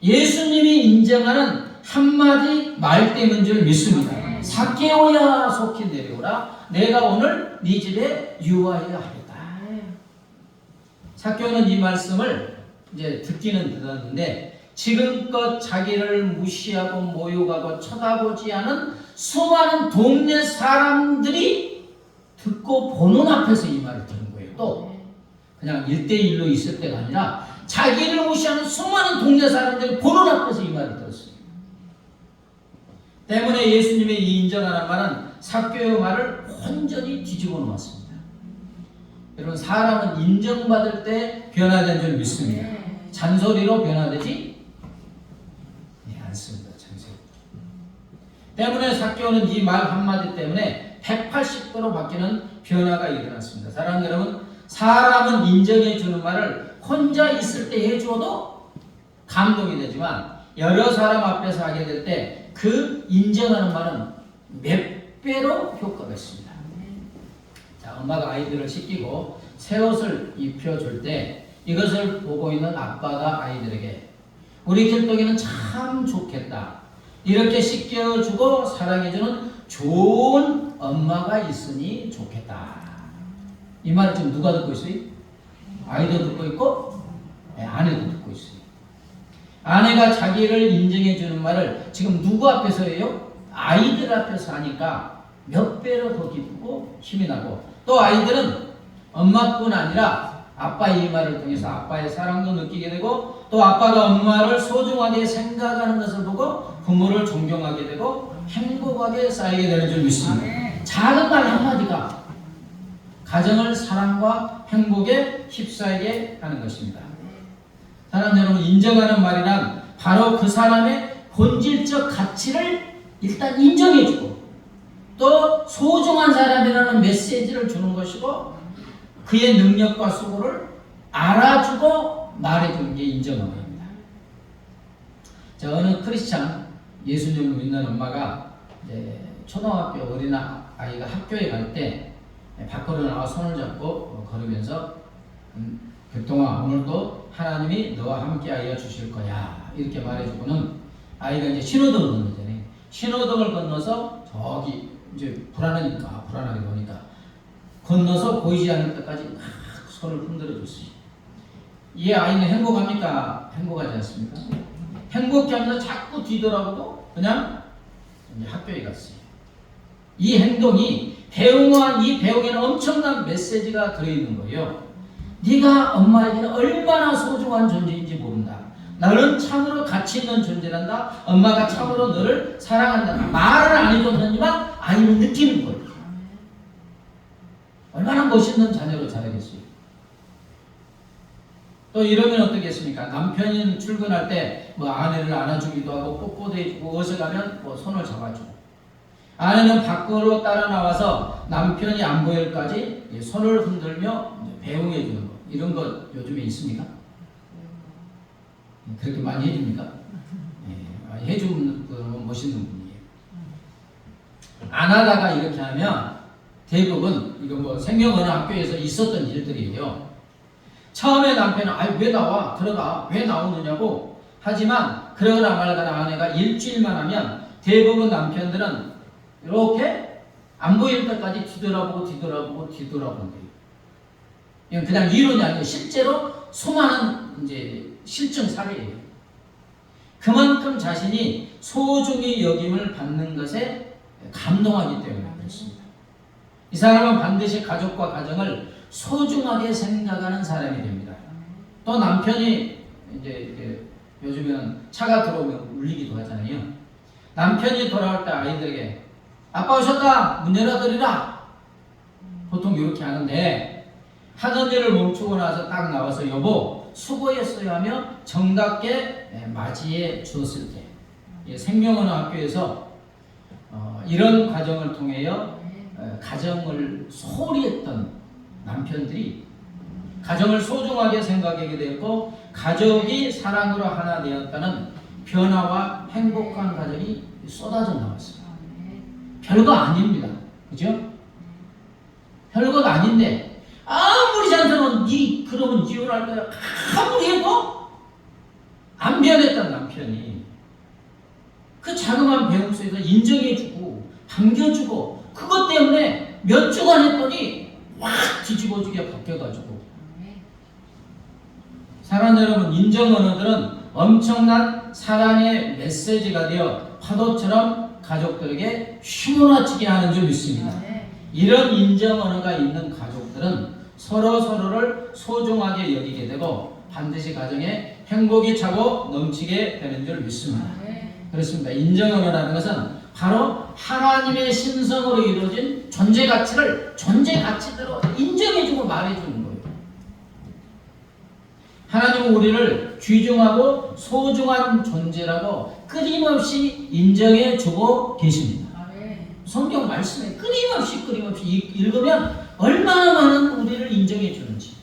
예수님이 인정하는 한마디 말 때문인 줄 믿습니다. 삭개오야 속히 내려오라. 내가 오늘 네 집에 유하여 하겠다. 삭개오는 이 말씀을 이제 듣기는 들었는데 지금껏 자기를 무시하고 모욕하고 쳐다보지 않은 수많은 동네 사람들이 듣고 보는 앞에서 이 말을 들은 거예요. 또 그냥 1대1로 있을 때가 아니라 자기를 무시하는 수많은 동네 사람들이 보는 앞에서 이 말을 들었어요. 때문에 예수님의 이 인정하는 말은 삭개오의 말을 온전히 뒤집어 놓았습니다. 여러분, 사람은 인정받을 때 변화된 줄 믿습니다. 잔소리로 변화되지 않습니다. 잔소리 때문에 삭개오는 이 말 한마디 때문에 180도로 바뀌는 변화가 일어났습니다. 사랑하는 여러분, 사람은 인정해 주는 말을 혼자 있을 때 해줘도 감동이 되지만 여러 사람 앞에서 하게 될 때 그 인정하는 말은 몇 배로 효과가 있습니다. 자, 엄마가 아이들을 씻기고 새 옷을 입혀줄 때 이것을 보고 있는 아빠가 아이들에게 우리 길동이는 참 좋겠다, 이렇게 씻겨주고 사랑해주는 좋은 엄마가 있으니 좋겠다, 이 말을 지금 누가 듣고 있어요? 아이도 듣고 있고 아내도 듣고 있어요. 아내가 자기를 인정해주는 말을 지금 누구 앞에서 해요? 아이들 앞에서 하니까 몇 배로 더 기쁘고 힘이 나고, 또 아이들은 엄마뿐 아니라 아빠의 이 말을 통해서 아빠의 사랑도 느끼게 되고, 또 아빠가 엄마를 소중하게 생각하는 것을 보고 부모를 존경하게 되고 행복하게 쌓이게 되는 줄 믿습니다. 작은 말 한마디가 가정을 사랑과 행복에 휩싸이게 하는 것입니다. 사랑하는 여러분, 인정하는 말이란 바로 그 사람의 본질적 가치를 일단 인정해주고 또 소중한 사람이라는 메시지를 주는 것이고 그의 능력과 수고를 알아주고 말해주는 게 인정하는 겁니다. 자, 어느 크리스찬 예수님을 믿는 엄마가 이제 초등학교 어린 아이가 학교에 갈 때 밖으로 나와 손을 잡고 걸으면서 교통아, 오늘도 하나님이 너와 함께하여 주실 거야, 이렇게 말해주고는 아이가 이제 신호등을 건너잖아요. 신호등을 건너서 저기 이제 불안하게 보니까 건너서 보이지 않을 때까지 막 손을 흔들어 줬어요. 이 아이는 행복합니까? 행복하지 않습니까? 행복해 하면서 자꾸 뒤돌아보고 그냥 이제 학교에 갔어요. 이 행동이 배웅한 이 배웅에는 엄청난 메시지가 들어있는 거예요. 네가 엄마에게는 얼마나 소중한 존재인지 모른다. 너는 참으로 가치 있는 존재란다. 엄마가 참으로 너를 사랑한다. 말을 안 해줬는지만 아이는 느끼는 거예요. 얼마나 멋있는 자녀로 자라겠어요. 또 이러면 어떻겠습니까? 남편이 출근할 때 뭐 아내를 안아주기도 하고 뽀뽀도 해주고, 어디 가면 뭐 손을 잡아주고, 아내는 밖으로 따라 나와서 남편이 안 보일까지 손을 흔들며 배웅해 주는 거, 이런 것 요즘에 있습니까? 그렇게 많이 해줍니까? 해주는 그 멋있는 분이에요. 안 하다가 이렇게 하면 대부분 이거 뭐 생명 어느 학교에서 있었던 일들이에요. 처음에 남편은 왜 나와? 들어가. 왜 나오느냐고 하지만 그러나 말거나 아내가 일주일만 하면 대부분 남편들은 이렇게 안 보일 때까지 뒤돌아본대요. 이건 그냥 이론이 아니고 실제로 수많은 이제 실증 사례예요. 그만큼 자신이 소중히 여김을 받는 것에 감동하기 때문에 그렇습니다. 이 사람은 반드시 가족과 가정을 소중하게 생각하는 사람이 됩니다. 또 남편이 이제 요즘에는 차가 들어오면 울리기도 하잖아요. 남편이 돌아올 때 아이들에게 아빠 오셨다 문 열어드리라 보통 이렇게 하는데, 하던 일을 멈추고 나서 딱 나와서 여보 수고했어요 하며 정답게 맞이해 주었을 때, 생명언어학교에서 이런 과정을 통하여 가정을 소홀히 했던 남편들이 가정을 소중하게 생각하게 되었고, 가족이 사랑으로 하나 되었다는 변화와 행복한 가정이 쏟아져 나왔어요. 별거 아닙니다. 그죠? 별것 아닌데 아무리 잔소리는 니 그러면 이혼할 거야 아무리 해도 안 변했던 남편이 그 자그마한 배움 속에서 인정해주고 반겨주고, 그것 때문에 몇 주간 했더니 확 뒤집어지게 바뀌어가지고. 사랑하는 여러분, 인정 언어들은 엄청난 사랑의 메시지가 되어 파도처럼 가족들에게 휘몰아치게 하는 줄 믿습니다. 이런 인정 언어가 있는 가족들은 서로를 소중하게 여기게 되고 반드시 가정에 행복이 차고 넘치게 되는 줄 믿습니다. 그렇습니다. 인정 언어라는 것은 바로 하나님의 신성으로 이루어진 존재 가치를 존재 가치대로 인정해주고 말해주는 거예요. 하나님은 우리를 귀중하고 소중한 존재라고 끊임없이 인정해주고 계십니다. 성경 말씀에 끊임없이 읽으면 얼마나 많은 우리를 인정해 주는지.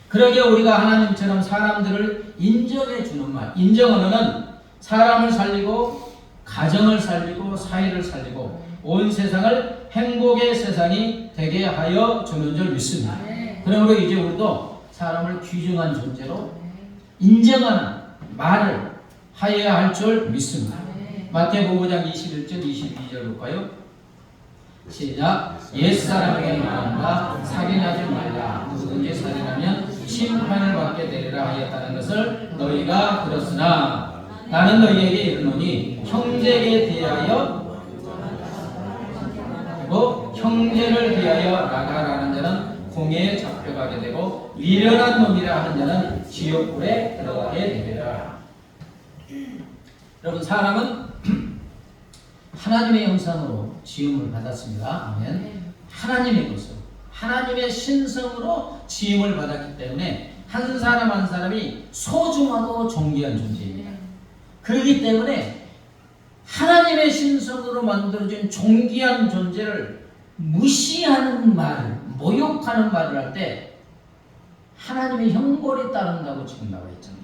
그러게 우리가 하나님처럼 사람들을 인정해 주는 말, 인정 언어는 사람을 살리고 가정을 살리고 사회를 살리고 온 세상을 행복의 세상이 되게 하여 주는 줄 믿습니다. 그러므로 이제 우리도 사람을 귀중한 존재로 인정하는 말을 하여야 할 줄 믿습니다. 마태복음 5장 21절 22절 볼까요? 시작. 옛사람에게 말한다. 살인하지 말라. 누구든지 살인하면 심판을 받게 되리라 하였다는 것을 너희가 들었으나 나는 너희에게 이르노니 형제에게 대하여 그리고 형제를 대하여 나가라는 자는 공회에 잡혀가게 되고 미련한 놈이라 하는 자는 지옥불에 들어가게 되리라. 여러분, 사람은 하나님의 형상으로 지음을 받았습니다. 아멘. 하나님의 것으로, 하나님의 신성으로 지음을 받았기 때문에 한 사람 한 사람이 소중하고 존귀한 존재입니다. 그렇기 때문에 하나님의 신성으로 만들어진 존귀한 존재를 무시하는 말을, 모욕하는 말을 할 때 하나님의 형벌이 따른다고 지금 나와 있잖아요.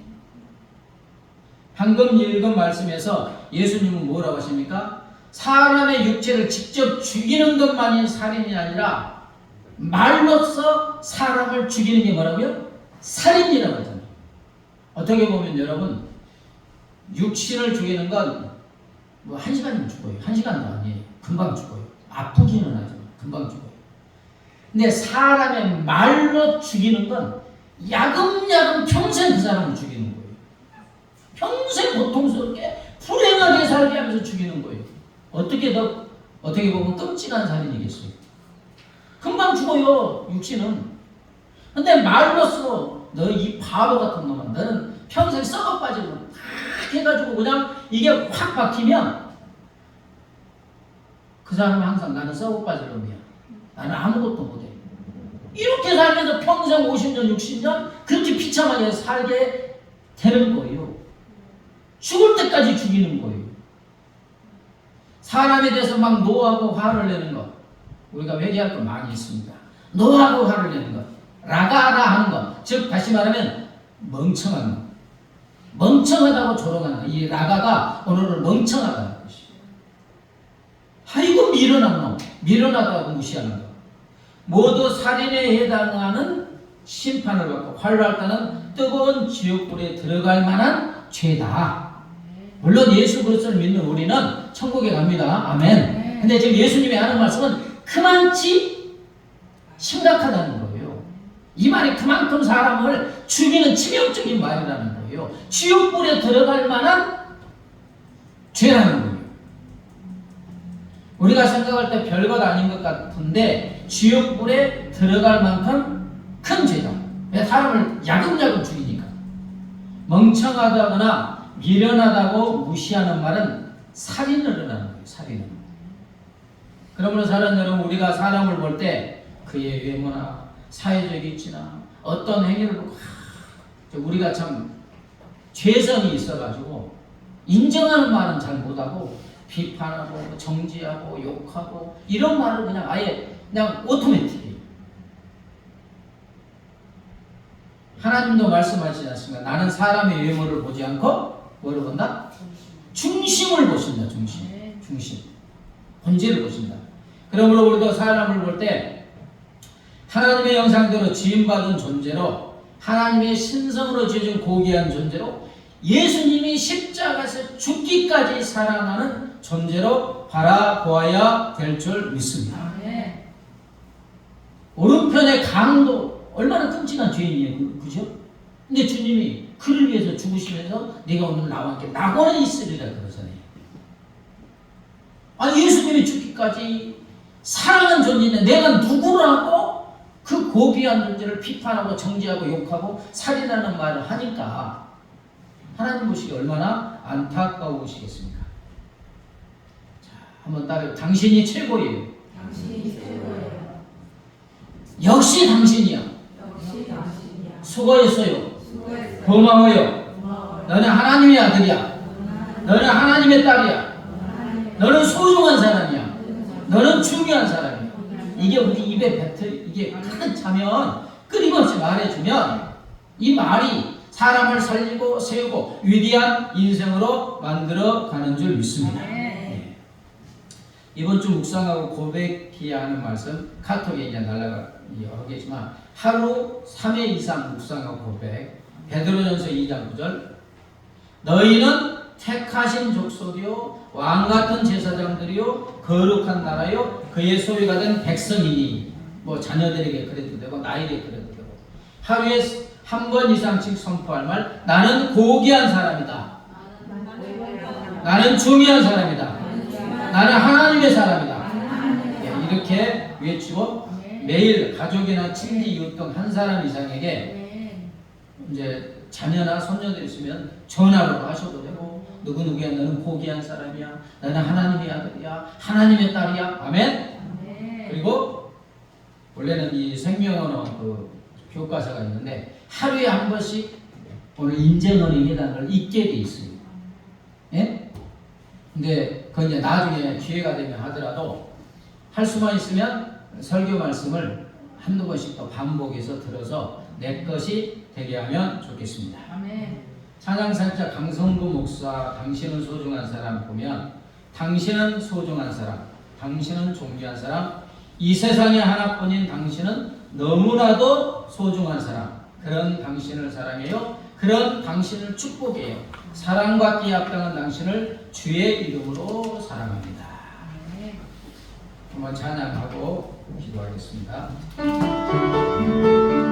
방금 읽은 말씀에서 예수님은 뭐라고 하십니까? 사람의 육체를 직접 죽이는 것만이 살인이 아니라 말로써 사람을 죽이는 게 뭐라고요? 살인이라고 하잖아요. 어떻게 보면 여러분, 육신을 죽이는 건 뭐 1시간이면 죽어요. 1시간도 아니에요. 금방 죽어요. 아프기는 하지만 금방 죽어요. 근데 사람의 말로 죽이는 건 야금야금 평생 그 사람을 죽이는 거예요. 평생 고통스럽게 불행하게 살게 하면서 죽이는 거예요. 어떻게 보면 끔찍한 살인이겠어요. 금방 죽어요, 육신은. 근데 말로써 너 이 바보 같은 놈아, 너는 평생 썩어 빠지고 탁 해가지고 그냥 이게 확 박히면 그 사람은 항상 나는 썩어 빠질 놈이야. 나는 아무것도 못해. 이렇게 살면서 평생 50년, 60년 그렇게 비참하게 살게 되는 거예요. 죽을 때까지 죽이는 거예요. 사람에 대해서 막 노하고 화를 내는 것, 우리가 회개할 거 많이 있습니다. 노하고 화를 내는 것, 라가라 하는 것, 즉 다시 말하면 멍청한 것, 멍청하다고 조롱하는 것. 이 라가가 오늘은 멍청하다는 것이에요. 아이고 미련한 놈, 미련하다고 무시하는 것, 모두 살인에 해당하는 심판을 받고 활로할 때는 뜨거운 지옥불에 들어갈 만한 죄다. 물론 예수 그리스도를 믿는 우리는 천국에 갑니다. 아멘. 근데 지금 예수님이 하는 말씀은 그만치 심각하다는 거예요. 이 말이 그만큼 사람을 죽이는 치명적인 말이라는 거예요. 지옥불에 들어갈 만한 죄라는 거예요. 우리가 생각할 때 별것 아닌 것 같은데 지옥불에 들어갈 만큼 큰 죄다. 왜? 사람을 야금야금 죽이니까. 멍청하다거나 미련하다고 무시하는 말은 살인을 하는 거예요. 살인을. 그러므로 사랑하는 여러분, 우리가 사람을 볼 때 그의 외모나 사회적 위치나 어떤 행위를 보고 우리가 참 죄성이 있어가지고 인정하는 말은 잘 못하고 비판하고 정지하고 욕하고 이런 말을 그냥 아예 그냥 오토매틱해요. 하나님도 말씀하시지 않습니까? 나는 사람의 외모를 보지 않고 뭐를 본다? 중심을 보신다. 중심. 본질을 보신다. 그러므로 우리도 사람을 볼 때 하나님의 형상대로 지음받은 존재로 하나님의 신성으로 지어진 고귀한 존재로 예수님이 십자가에서 죽기까지 사랑하는 존재로 바라보아야 될 줄 믿습니다. 오른편의 강도 얼마나 끔찍한 죄인이에요. 그죠? 근데 주님이 그를 위해서 죽으시면서 네가 오늘 나와 함께 낙원에 있으리라 그러잖아요. 아니 예수님이 죽기까지 사랑한 존재인데 내가 누구라고 그 고귀한 존재를 비판하고 정죄하고 욕하고 살인하는 말을 하니까 하나님 보시기 얼마나 안타까우시겠습니까? 자, 한번 따라해. 당신이 최고예요. 역시 당신이야. 수고했어요. 고마워요. 너는 하나님의 아들이야. 너는 하나님의 딸이야. 너는 소중한 사람이야. 너는 중요한 사람이야. 이게 우리 입에 이게 가득 차면 끊임없이 말해주면 이 말이 사람을 살리고 세우고 위대한 인생으로 만들어 가는 줄 믿습니다. 네. 이번 주 묵상하고 고백해야 하는 말씀 카톡에 이제 날라가 여러 개지만 하루 3회 이상 묵상하고 고백. 베드로전서 2장 9절 너희는 택하신 족속이요 왕같은 제사장들이요 거룩한 나라요 그의 소유가 된 백성이니 뭐 자녀들에게 그래도 되고 나에게 그래도 되고 하루에 한 번 이상씩 선포할 말 나는 고귀한 사람이다. 나는 중요한 사람이다. 나는 하나님의 사람이다. 이렇게 외치고 매일 가족이나 친지 이웃 등 한 사람 이상에게 이제 자녀나 손녀들 있으면 전화로 하셔도 되고 누구누구야 너는 고귀한 사람이야. 너는 하나님의 아들이야. 하나님의 딸이야. 아멘. 그리고 원래는 이 생명언어 그 교과서가 있는데 하루에 한 번씩 오늘 인재너링이라는 걸 읽게 돼 있어요. 예? 근데 그건 이제 나중에 기회가 되면 하더라도 할 수만 있으면 설교 말씀을 한두 번씩 더 반복해서 들어서 내 것이 되게 하면 좋겠습니다. 아멘. 찬양사역자 강성구 목사 당신은 소중한 사람 보면 당신은 소중한 사람, 당신은 존귀한 사람, 이 세상에 하나뿐인 당신은 너무나도 소중한 사람, 그런 당신을 사랑해요. 그런 당신을 축복해요. 사랑받기에 합당한 당신을 주의 이름으로 사랑합니다. 한번 찬양하고 기도하겠습니다.